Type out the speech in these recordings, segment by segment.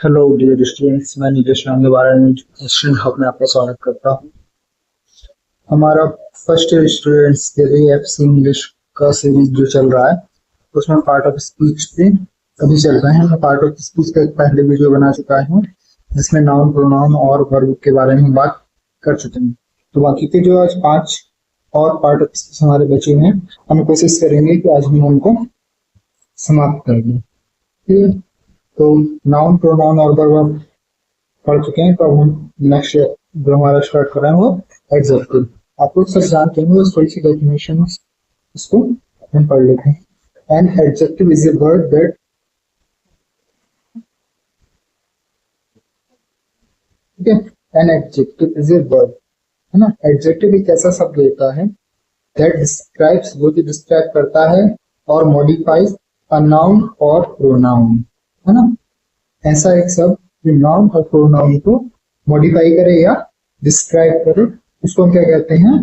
Hello dear students, मैं नीलेश नाम के बारे में स्टूडेंट हब में आपका स्वागत करता हूँ। हमारा फर्स्ट ईयर स्टूडेंट्स के लिए एफसी इंग्लिश का सीरीज जो चल रहा है उसमें पार्ट ऑफ स्पीच पे अभी चल रहे हैं। मैं पार्ट ऑफ स्पीच का एक पहले वीडियो बना चुका हूँ जिसमें नाउन प्रोनाउन और वर्ब के बारे में बात कर चुके हैं। तो बाकी के जो आज 5 और पार्ट ऑफ स्पीच हमारे बचे हैं, हम कोशिश करेंगे कि आज हम उनको समाप्त कर दें। ठीक है, तो नाउन प्रोनाउन और वर्ब पढ़ चुके हैं। तो अब हम नेक्स्ट जो हमारा स्टार्ट कर रहे हैं वो एडजेक्टिव। आप लोग सब जानते हैं, बस थोड़ी सी डेफिनेशन इसको हम पढ़ लेते हैं। An adjective is a word that ठीक है, an adjective is a word, है ना। एडजेक्टिव एक ऐसा शब्द होता है दैट डिस्क्राइब्स, वो जो डिस्क्राइब करता है और modifies a noun or pronoun, है ना। ऐसा एक शब्द जो नाउन और प्रोनाउन को मॉडिफाई करे या डिस्क्राइब करे, उसको हम क्या कहते हैं?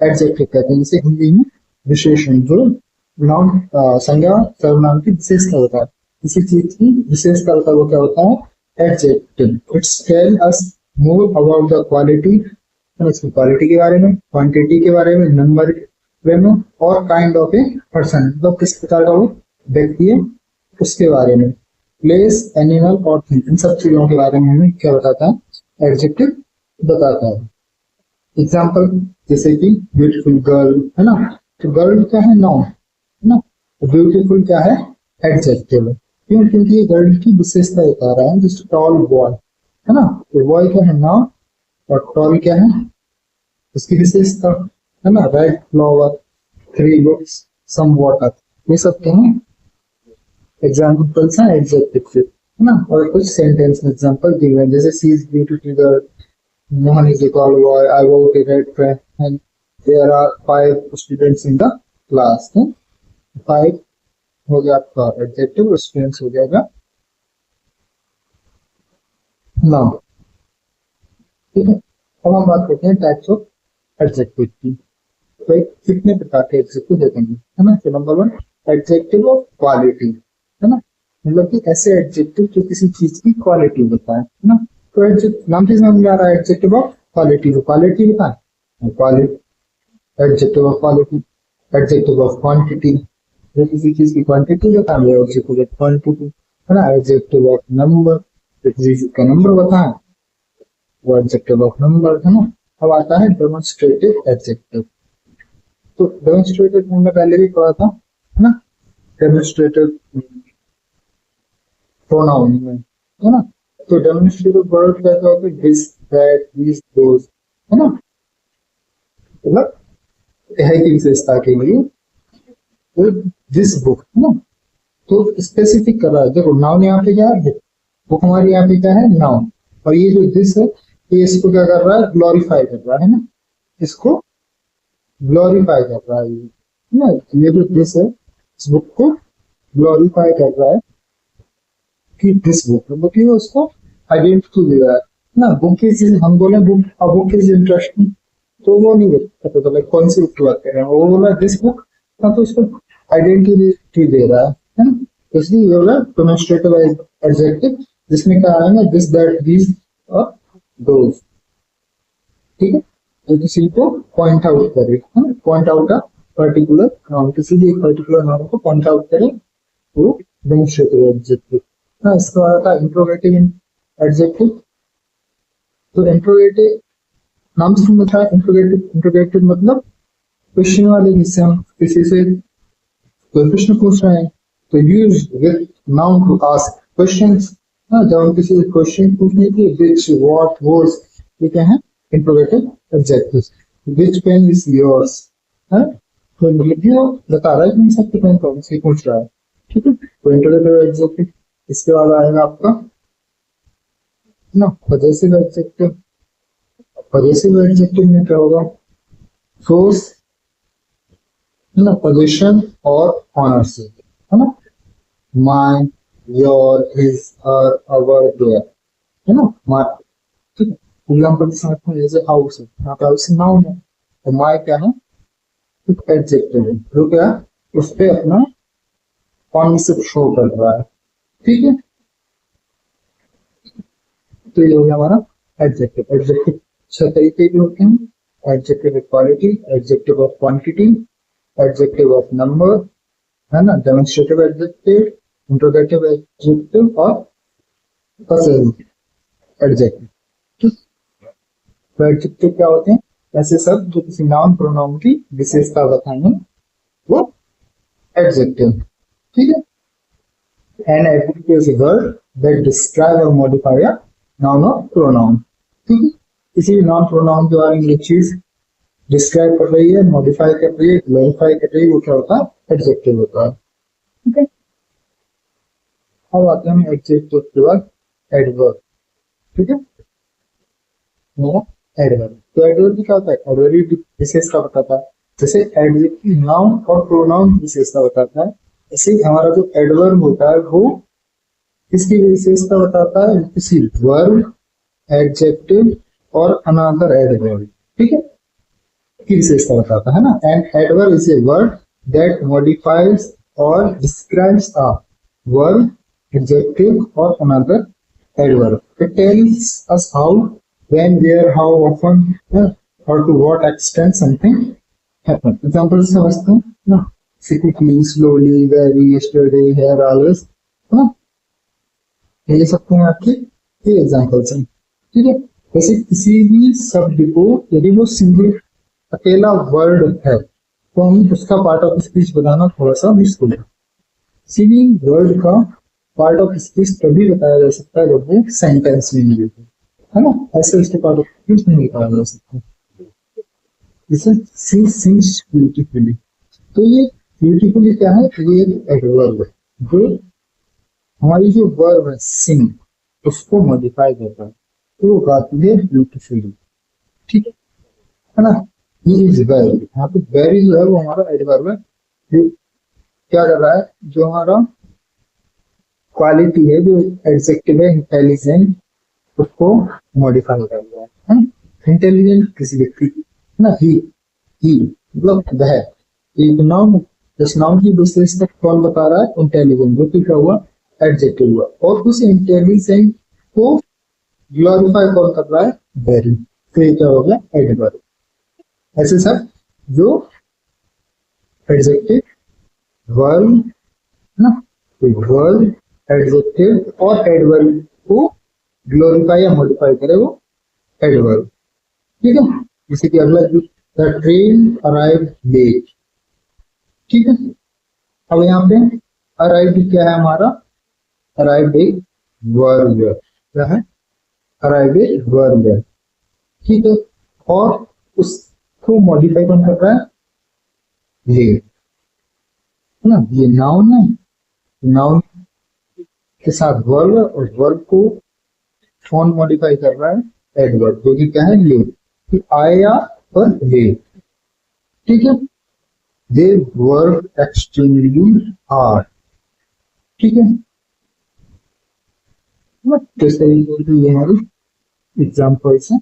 एडजेक्टिव कहते हैं। जैसे हिंदी में विशेषण, जो नाउन संज्ञा सर्वनाम की विशेषता होता है, किसी चीज की विशेषता होता है, वो क्या होता है? Adjective. It's tell us more about the quality, उसकी क्वालिटी के बारे में, क्वांटिटी के बारे में, नंबर के बारे में, और काइंड ऑफ ए पर्सन, मतलब किस प्रकार का वो व्यक्ति है उसके बारे में, प्लेस, एनिमल और थिंग, इन सब चीजों के बारे में हमें क्या बताता है? एडजेक्टिव बताता है। एग्जाम्पल जैसे कि ब्यूटीफुल गर्ल, है ना। तो गर्ल क्या है? नाउन, है ना। ब्यूटीफुल क्या है? एडजेक्टिव है। क्यों? क्योंकि ये गर्ल की विशेषता बता रहा है। जैसे टॉल बॉय, है ना। तो बॉय क्या है? नाउन, और टॉल क्या है? उसकी विशेषता, है ना। Red flower, 3 books, some water, ये सब क्या है? एग्जाम्पल्स हैं एडजेक्टिव से, है ना। और कुछ सेंटेंस में एग्जांपल दिए हुए हैं, जैसे she is beautiful girl, Mohan is a tall boy, I walk a red train, and there are 5 students in the class. 5 हो गया आपका एडजेक्टिव, स्टूडेंट्स हो जाएगा नाउन। ठीक है, अब हम बात करते हैं टाइप्स ऑफ एडजेक्टिव की। तो एक कितने प्रकार के एडजेक्टिव देखेंगे, है ना। तो नंबर 1, एडजेक्टिव ऑफ क्वालिटी, है ना। मतलब कि ऐसे एडजेक्टिव जो किसी चीज की क्वालिटी होता है ना। तो नाम से समझ में आ रहा है एडजेक्टिव ऑफ क्वालिटी, तो क्वालिटी लिखा है quality, adjective of quality. Adjective of quantity, जो किसी चीज की क्वांटिटी बताए, एडजेक्टिव ऑफ क्वांटिटी, है ना। एडजेक्टिव ऑफ नंबर, जो किसी चीज का नंबर बताए, वो एडजेक्टिव ऑफ नंबर, है ना। अब आता है डेमोन्स्ट्रेटिव एडजेक्टिव। तो डेमोन्स्ट्रेटिव हमने पहले भी पढ़ा था, है ना। डेमोन्स्ट्रेटिव प्रोनाउन में, है ना। तो डेमोन्स्ट्रेटिव वर्ड कैसा होता है? दिस, दैट, दिस, दोस, है ना। मतलब है की विशेषता के लिए तो दिस बुक, है ना। तो स्पेसिफिक कर रहा है। देखो नाउन यहाँ पे क्या है? बुक। बुक हमारी यहाँ पे क्या है? नाउन। और ये जो दिस है, ये इसको क्या कर रहा है? ग्लोरीफाई कर रहा है ना। इसको ग्लोरीफाई कर रहा है ये, है ना। ये जो दिस है, इस बुक को ग्लोरीफाई कर रहा है कि दिस बुक, मतलब कि उसको आइडेंटिटी दे रहा है ना। बुक इज, हम बोले बुक, अब बुक इज इंटरेस्टिंग, तो वो नहीं पता चला कौन सी बुक की बात कर रहे हैं। वो बोला दिस बुक, हाँ, तो उसको आइडेंटिटी दे रहा है ना। तो इसलिए ये बोला डेमोन्स्ट्रेटिव एडजेक्टिव, जिसमें क्या आएगा? दिस, दैट, दिस और दोज। ठीक है, तो किसी को पॉइंट आउट करे, है ना। Point out a particular noun, किसी भी एक पर्टिकुलर नाउन को पॉइंट आउट करे, वो डेमोन्स्ट्रेटिव एडजेक्टिव। हाँ, इसके बाद आता है इंट्रोगेटिव एडजेक्टिव। तो इंट्रोगेटिव नाम से समझ था, इंट्रोगेटिव, इंट्रोगेटिव मतलब क्वेश्चन वाले, जिससे हम किसी से कोई प्रश्न पूछ रहे हैं, तो use with noun to ask questions. हाँ, जब हम किसी से क्वेश्चन पूछने की, विच, व्हाट, व्हाट्स, ये क्या है? Interrogative adjective. Which pen is yours, है, तो मतलब ये बता रहा है कि सबके पेन कौन से पूछ रहा है। ठीक है, तो इंट्रोगेटिव एडजेक्टिव। इसके बाद आएगा आपका ना पजेसिव एडजेक्टिव। पजेसिव एडजेक्टिव में क्या होगा? सोर्स, है ना, पोजीशन और ऑनरशिप, है ना। My, your, his, her, our, their, है ना। माय, ठीक है। एग्जांपल के साथ में जैसे हाउस है, यहाँ पे हाउस नाउन है, तो माय क्या है? एक एडजेक्टिव है, जो क्या उस पे अपना ऑनरशिप शो कर रहा है। ठीक है, तो ये हो गया हमारा एडजेक्टिव। एडजेक्टिव 6 तरीके के होते हैं, adjective of quality, adjective of quantity, adjective of number, है ना, डेमोन्स्ट्रेटिव एडजेक्टिव, इंट्रोगेटिव एडजेक्टिव और पसेसिव एडजेक्टिव। ठीक, तो एडजेक्टिव क्या होते हैं? ऐसे शब्द जो किसी नाउन प्रोनाउन की विशेषता बताएंगे, वो एडजेक्टिव। ठीक है, an adjective is a word that describe और modify a noun or pronoun. ठीक है, किसी भी नाउन प्रोनाउन के बारे में एक चीज डिस्क्राइब कर रही है, मॉडिफाई कर रही है, क्लैरिफाई कर रही है, वो क्या होता है? एडजेक्टिव होता है। ठीक है, अब आते हैं एडजेक्टिव के बाद एडवर्ब। ठीक है, एडवर्ब, तो एडवर्ब क्या होता है? एडवर्ब की विशेषता बताता है, जैसे एडजेक्टिव नाउन और प्रोनाउन की विशेषता बताता है, ऐसे हमारा जो एडवर्ब होता है वो किसकी विशेषता बताता है? किसी वर्ब, एडजेक्टिव और अनदर एडवर्ब, ठीक है, की विशेषता बताता है ना। And adverb is a word that modifies और डिस्क्राइब्स अ वर्ब, एडजेक्टिव और another adverb. It tells us how, when, where, how often, or to what extent something happens. Example समझते हैं ना, quickly, slowly, very, yesterday, here, always, है ना, ये ले सकते हैं आपके ये एग्जाम्पल्स हैं। ठीक है, वैसे किसी भी शब्द को यदि वो सिंगल अकेला वर्ड है तो हम उसका पार्ट ऑफ स्पीच बताना थोड़ा सा मुश्किल है। किसी भी वर्ड का पार्ट ऑफ स्पीच तभी बताया जा सकता है जब वो सेंटेंस में मिले, है ना, ऐसे उसके पार्ट ऑफ स्पीच नहीं बताया जा सकता। जैसे सी सिंग्स ब्यूटीफुली, तो ये ब्यूटीफुली क्या है? ये एक एडवर्ब है जो हमारी जो वर्ब है सिंग उसको मॉडिफाई करता है, तो वो गाती है ब्यूटीफुली। ठीक है ना, ये इज वर्ब, यहाँ पे वेरी जो है वो हमारा एडवर्ब है, जो क्या कर रहा है? जो हमारा क्वालिटी है, जो एडजेक्टिव है इंटेलिजेंट, उसको मॉडिफाई कर रहा है। इंटेलिजेंट किसी व्यक्ति की ना, ही मतलब वह, एक नाउन, जिस नाउन की विशेषता कौन बता रहा है? इंटेलिजेंट, जो कि क्या हुआ? एडजेक्टिव हुआ। और उस इंटेलिजेंट को ग्लोरीफाई कौन कर रहा है? वेरी, तो ये क्या हो गया? एडवर्ब। ऐसे सब जो एडजेक्टिव, वर्ब ना, वर्ब, एडजेक्टिव और एडवर्ब को ग्लोरीफाई या मॉडिफाई करे वो एडवर्ब। ठीक है, जैसे कि अगला, द ट्रेन अराइव लेट। ठीक है, अब यहाँ पे अराइव क्या है हमारा? अराइव एक वर्ब है, क्या है? अराइव एक वर्ब है। ठीक है, और उसको मॉडिफाई कौन कर रहा है? लेट, है ना, ये नाउन है, नाउन के साथ वर्ब और वर्ब को कौन मॉडिफाई कर रहा है? एडवर्ब, जो कि क्या है? लेट, आया और लेट। ठीक है, दे वर्क एक्सट्रीमली हार्ड। ठीक है, जैसे ये हमारी एग्जाम्पल्स है,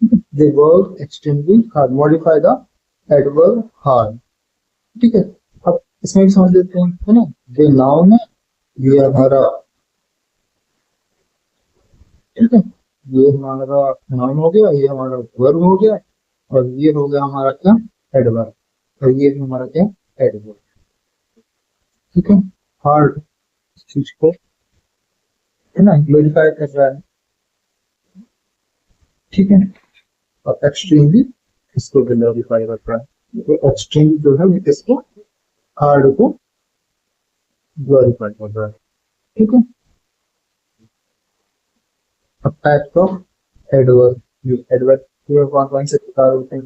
they work extremely hard, modify the adverb hard. ठीक है, अब इसमें भी समझ लेते हैं, है ना, ये नाउन है, ये हमारा, ठीक है, ये हमारा नाउन हो गया, ये हमारा वर्ब हो गया, और ये हो गया हमारा क्या? एडवर्ब, और ये भी हमारा क्या? एडवर्ब। ठीक है, हार्ड चीज को, है ना, ग्लोरीफाई कर रहा है। ठीक है, और एक्सट्रीमली इसको ग्लोरीफाई कर रहा है, तो एक्सट्रीम जो है इसको, हार्ड को ग्लोरीफाई कर रहा है। ठीक है, अब टाइप्स ऑफ एडवर्ब, एडवर्ब के कौन कौन से प्रकार होते हैं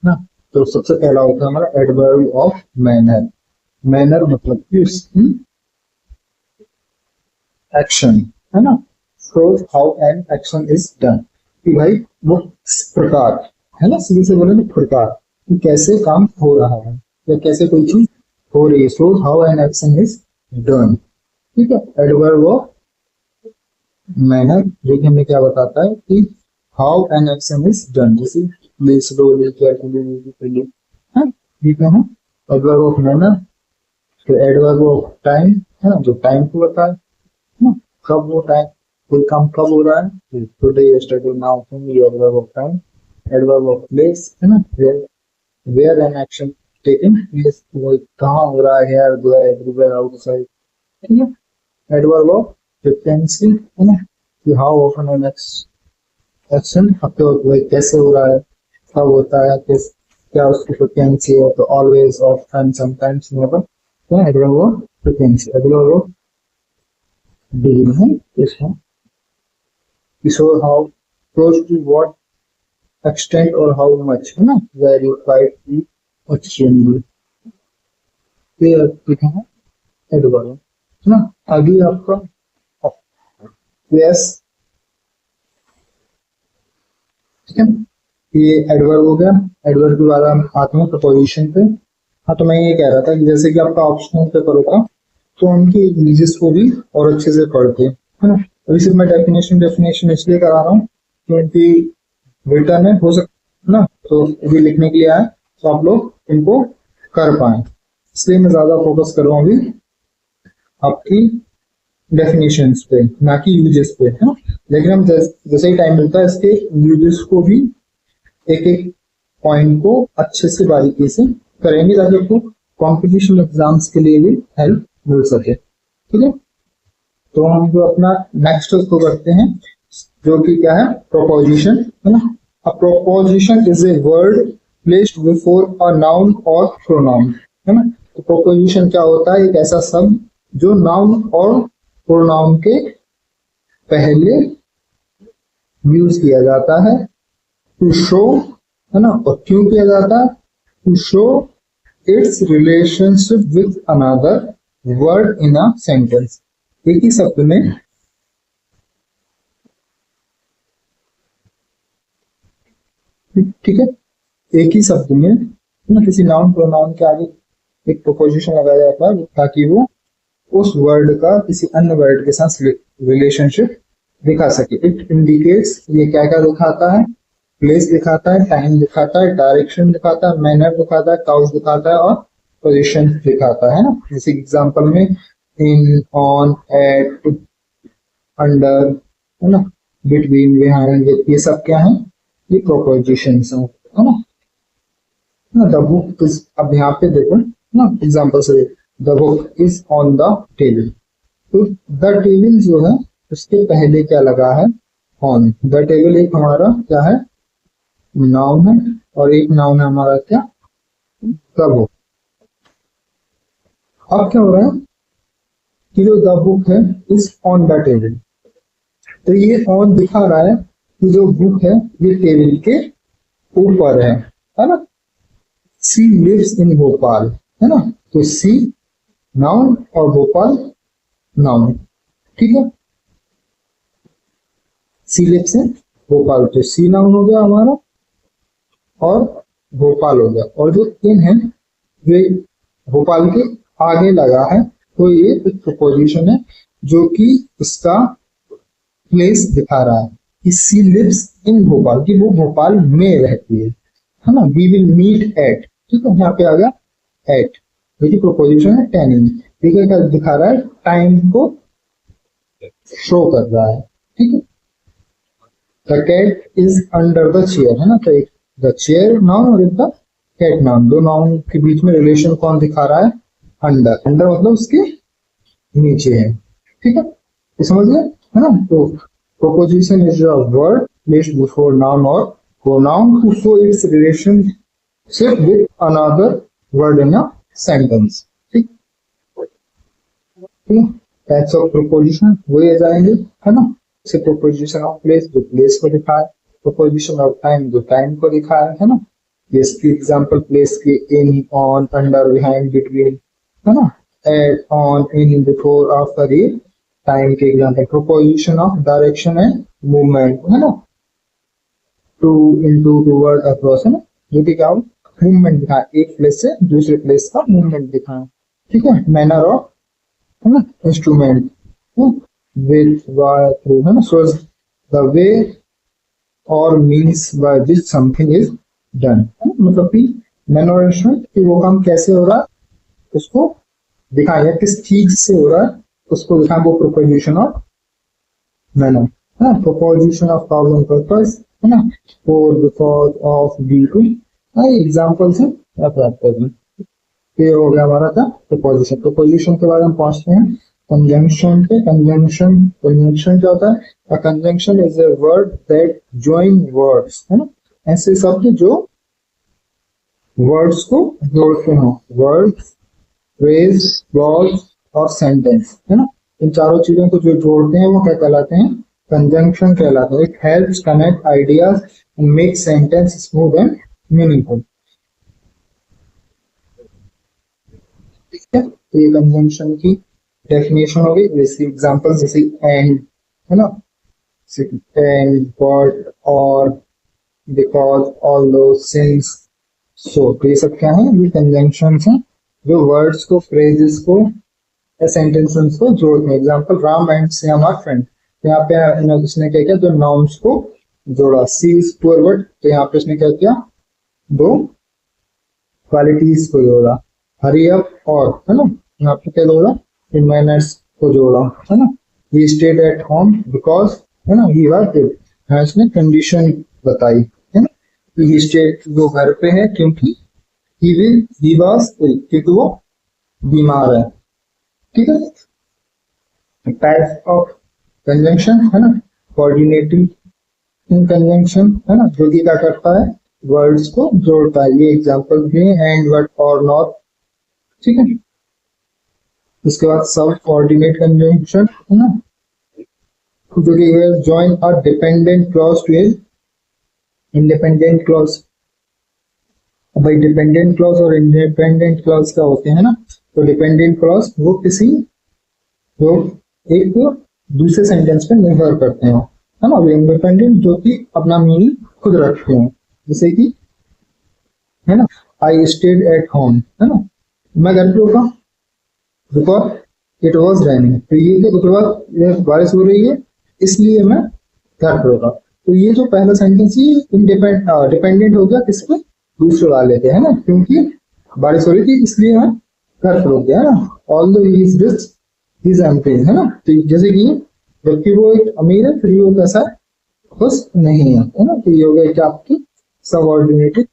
ना, तो सबसे पहला होता है हमारा एडवर्ब ऑफ मैनर। मैनर मतलब कि उसकी एक्शन, है ना, shows how an action is done, कि भाई वो प्रकार, है ना, सीधे से बोले तो प्रकार, कि कैसे काम हो रहा है या कैसे कोई चीज हो रही है। shows how an action is done। ठीक है, एडवर्ब ऑफ मैनर जो कि हमें क्या बताता है कि how an action is done, जैसे स्लोली, केयरफुली, है, ठीक है ना। एडवर्ब ऑफ मैनर, तो एडवर्ब ऑफ टाइम, है ना, जो टाइम को बताए ना, कब वो टाइम कोई काम कब हो रहा है, टुडे, यस्टरडे, नाउ, ये adverb of time, adverb of place, है ना, where an action taken place, वो कहाँ हो रहा है, हियर, देयर, एवरीवेयर, आउटसाइड, ठीक है। एडवर्ब ऑफ फ्रीक्वेंसी, है ना, कि हाउ ऑफन एन एक्शन आपके वो कैसे हो रहा है, कब होता है, किस क्या उसकी फ्रीक्वेंसी है, तो ऑलवेज, ऑफ्टन, समटाइम्स, नेवर, तो adverb of frequency. Adverb of degree है इसमें, show how close to what extent or how much, है ना, very quietly or extremely, ये लिखा है एडवर्ब, है ना। आगे आपका यस, ठीक है, ये एडवर्ब हो गया। एडवर्ब के बाद हम आते हैं प्रपोजिशन पे। हाँ, तो मैं ये कह रहा था कि जैसे कि आपका ऑप्शनल पेपर होता तो उनकी इंग्लिश को भी और अच्छे से पढ़ते, है ना। अभी सिर्फ मैं डेफिनेशन इसलिए करा रहा हूँ क्योंकि रिटर्न में हो सकता ना, तो अभी लिखने के लिए आए तो आप लोग इनको कर पाए, इसलिए मैं ज्यादा फोकस कर रहा हूँ अभी आपकी डेफिनेशंस पे, ना कि यूजेस पे, है ना। लेकिन हम जैसे ही टाइम मिलता है इसके यूजेस को भी एक एक पॉइंट को अच्छे से बारीकी से करेंगे ताकि आपको कॉम्पिटिशन एग्जाम्स के लिए भी हेल्प मिल सके, ठीक है। तो हम जो अपना नेक्स्ट उसको करते हैं जो कि क्या है, प्रोपोजिशन, है ना। अ proposition is a word placed before a noun or pronoun, है ना। तो प्रोपोजिशन क्या होता है, एक ऐसा शब्द जो नाउन और प्रोनाउन के पहले यूज किया जाता है टू शो, है ना। और क्यों किया जाता है, to show its relationship with another word in a sentence. एक ही शब्द में ठीक है, एक ही शब्द में ना किसी नाउन प्रोनाउन के आगे एक प्रोपोजिशन लगाया जाता है ताकि वो उस वर्ड का किसी अन्य वर्ड के साथ रिलेशनशिप दिखा सके। इट इंडिकेट्स, ये क्या क्या दिखाता है, प्लेस दिखाता है, टाइम दिखाता है, डायरेक्शन दिखाता है, मैनर दिखाता है, काउज दिखाता है और पोजीशन दिखाता है ना। जैसे एग्जांपल में इन, ऑन, एट, अंडर, है ना, बिटवीन, बिहाइंड, ये सब क्या है, ये प्रोपोजिशंस हैं, है ना। द बुक इज, अब यहाँ पे देखो ना एग्जांपल से, the book is on the table, तो द टेबल जो है उसके पहले क्या लगा है, ऑन। द टेबल एक हमारा क्या है, नाउन है, और एक नाउन है हमारा क्या, द बुक। अब क्या हो रहा है कि जो द बुक है इज ऑन द टेबल, तो ये ऑन दिखा रहा है कि जो बुक है ये टेबल के ऊपर है ना। सी लिव्स इन भोपाल, है ना, तो सी नाउन और भोपाल नाउन, ठीक है। सी लिव्स इन भोपाल, तो सी नाउन हो गया हमारा और भोपाल हो गया, और जो इन है जो भोपाल के आगे लगा है, तो ये एक प्रोपोजिशन है जो कि उसका प्लेस दिखा रहा है कि सी लिव्स इन भोपाल, की वो भोपाल में रहती है ना। वी विल मीट एट, ठीक है, यहाँ पे आ गया एट, देखिए प्रोपोजिशन है टेनिंग, ठीक है, क्या दिखा रहा है, टाइम को शो कर रहा है, ठीक है। The cat is under the chair, है ना, तो एक द चेयर नाउन और एक द कैट नाउन, दो नाउन के बीच में रिलेशन कौन दिखा रहा है, अंडर। अंडर मतलब उसके नीचे है, ठीक है, ये समझ गए, है ना। तो preposition is a word placed before noun or pronoun to show its relationship with another word in a sentence, ठीक। टाइप्स ऑफ प्रोपोजिशन हुए जाएंगे, है ना। जैसे प्रोपोजिशन ऑफ प्लेस, जो प्लेस को दिखाए, प्रोपोजिशन ऑफ टाइम, जो टाइम को दिखाए, है ना। इसकी एग्जांपल प्लेस की in, on, under, behind, between, है ना, at, on, in, before, after, ये टाइम के example. Preposition of direction and movement, है ना, टू, इनटू, टुवर्ड, अक्रॉस, है ना, जो कि क्या मूवमेंट दिखाए, एक प्लेस से दूसरे प्लेस का मूवमेंट दिखाए, ठीक है। मैनर ऑफ, है ना, इंस्ट्रूमेंट, विथ, बाय, थ्रू, है ना, shows the way or means by which something is done, मतलब कि मैनर और इंस्ट्रूमेंट कि वो काम कैसे हो रहा है उसको दिखाया, किस चीज से हो रहा है उसको दिखाया, वो प्रोपोजिशन ऑफ मैनर है ना, preposition of cause and purpose है ना, for because of due to, examples है आप याद कर लें। ये हो गया हमारा था प्रोपोजिशन। प्रोपोजिशन के बाद हम पहुंचते हैं कंजंक्शन पे। कंजंक्शन कंजंक्शन क्या होता है? A conjunction is a word that join words, है ना, ऐसे शब्द जो वर्ड्स को जोड़ते हो, वर्ड्स, फ्रेज, क्लॉज और सेंटेंस, है ना, इन चारों चीजों को जो जोड़ते हैं वो क्या कहलाते हैं? कंजंक्शन कहलाते हैं। It helps connect ideas and make sentence smooth and meaningful. ठीक है, तो ये कंजंक्शन की डेफिनेशन हो गई। जैसे एग्जांपल जैसे एंड, है ना, एंड, बट, और, बिकॉज, ऑल दो, सिंस, सो, तो ये सब क्या है? ये कंजंक्शंस हैं जो वर्ड्स को, फ्रेजेस को, सेंटेंसेस को जोड़ते हैं। Example, Ram and Shyam are friend, तो यहाँ पे इसने क्या किया? दो नाउन्स को जोड़ा। सी इज पुअर बट, तो यहाँ पे इसने क्या किया? दो क्वालिटीज को जोड़ा। हरी अप, और, है ना, यहाँ पे क्या जोड़ा? मैनर्स को जोड़ा, है ना। He stayed at home because, है ना, ही वाज इल, हाँ इसने कंडीशन बताई, है ना। ही स्टेड, वो घर पे है क्योंकि ही वाज इल, क्योंकि वो बीमार है। ठीक है। टाइप ऑफ कंजंक्शन, है ना, कोऑर्डिनेटिंग इन कंजंक्शन, है ना, जो कि क्या करता है? वर्ड्स को जोड़ता है। ये एग्जांपल भी है, एंड, बट, और, नॉट। ठीक है। उसके बाद सब कोऑर्डिनेट कंजंक्शन, है ना, जो कि join a dependent clause to a independent clause. भाई डिपेंडेंट क्लॉज और इंडिपेंडेंट क्लॉज क्या होते हैं ना? तो डिपेंडेंट क्लॉज वो किसी, जो एक दूसरे सेंटेंस पे निर्भर करते हो, है ना। इंडिपेंडेंट जो कि अपना मीनिंग खुद रखते हैं, जैसे कि, है ना, आई स्टेड एट होम, है ना, मैं घर पे होगा बिकॉज इट वॉज रेनिंग, तो ये जो बिकॉज बारिश हो रही है इसलिए मैं घर पे होगा। तो ये जो पहला सेंटेंस ही डिपेंडेंट हो गया किस पे? दूसरे वाले पे, है ना, क्योंकि बारिश हो रही थी इसलिए मैं घर पे हो गया, है ना। All the is rich is empty, है ना, तो जैसे कि जबकि वो एक अमीर है फिर वो कैसा है? खुश नहीं है ना। तो ये हो गया क्या? आपकी सबऑर्डिनेटेड,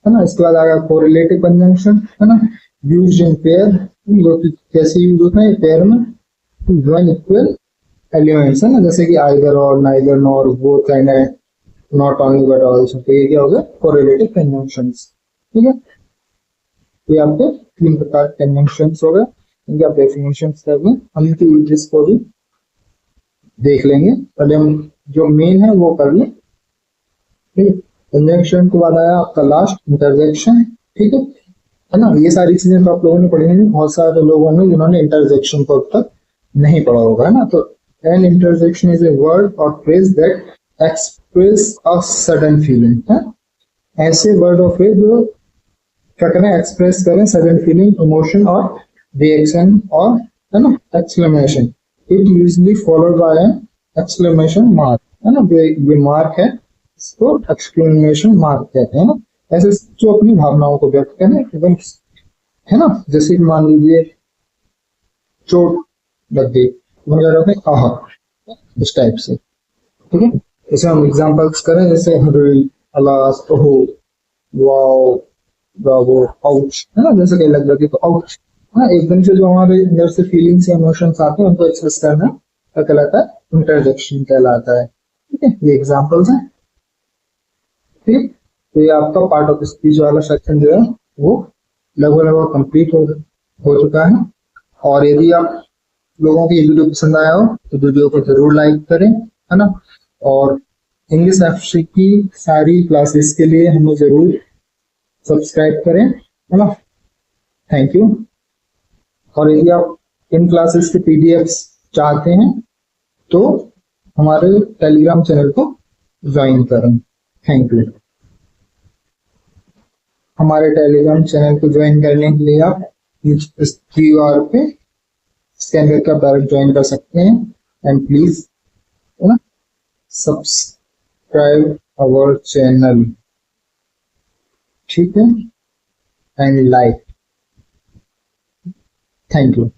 है ना। इसके बाद आएगा कोरिलेटिव कंजंक्शन, है ना, यूज्ड इन पेयर, जो कि कैसे यूज होता है पेयर में? वन इक्वल एलिमेंट्स, है ना, जैसे कि आइदर और, neither, nor, both and, not only but also. तो ये क्या हो गया? Correlative conjunctions. ठीक है, ये आपके तीन प्रकार के कंजंक्शंस हो गए, इनके आप डेफिनेशन कर लें। हम इनकी यूजेस को भी देख लेंगे, पहले हम जो मेन है वो कर लें। ठीक है, कंजंक्शन के बाद आया आपका लास्ट इंटरजेक्शन। ठीक है ना। ये सारी चीजें तो आप लोगों ने पढ़ी होंगी, बहुत सारे लोगों ने जिन्होंने इंटरजेक्शन को अब तक नहीं पढ़ा होगा, है ना। तो an interjection is a word or phrase that express a sudden feeling, है, ऐसे वर्ड और फ्रेज जो क्या करें? एक्सप्रेस करें सडन फीलिंग, इमोशन और रिएक्शन, और, है ना, exclamation. It usually followed by an exclamation mark, है ना, जो मार्क है इसको एक्सक्लेमेशन मार्क कहते हैं ना। ऐसे जो अपनी भावनाओं को व्यक्त करें एकदम, है ना, जैसे कि मान लीजिए चोट लग गई तो हम क्या करते हैं? आह, इस टाइप से। ठीक है, इसे हम एग्जांपल्स करें, जैसे हरी, अलास, ओहो, वाओ, ब्रावो, आउच, है ना, जैसे कहीं लग लगे तो आउच। हाँ, एकदम से जो हमारे अंदर से फीलिंग्स या इमोशंस आते हैं उनको एक्सप्रेस करना क्या कहलाता है? इंटरजेक्शन कहलाता है। ठीक है, ये एग्जांपल्स हैं। ठीक, तो ये आपका पार्ट ऑफ स्पीच वाला सेक्शन जो है वो लगभग लगभग कंप्लीट हो चुका है। और यदि आप लोगों को ये वीडियो पसंद आया हो तो वीडियो को जरूर लाइक करें, है ना। और इंग्लिश एफसी की सारी क्लासेस के लिए हमें जरूर सब्सक्राइब करें, है ना। Thank you. और यदि आप इन क्लासेस के पीडीएफ्स चाहते हैं तो हमारे टेलीग्राम चैनल को ज्वाइन करें। Thank you. हमारे टेलीग्राम चैनल को ज्वाइन करने के लिए आप इस क्यूआर पे स्कैन करके आप डायरेक्ट ज्वाइन कर सकते हैं। एंड प्लीज, है ना, सब्सक्राइब अवर चैनल। ठीक है, एंड लाइक। Thank you.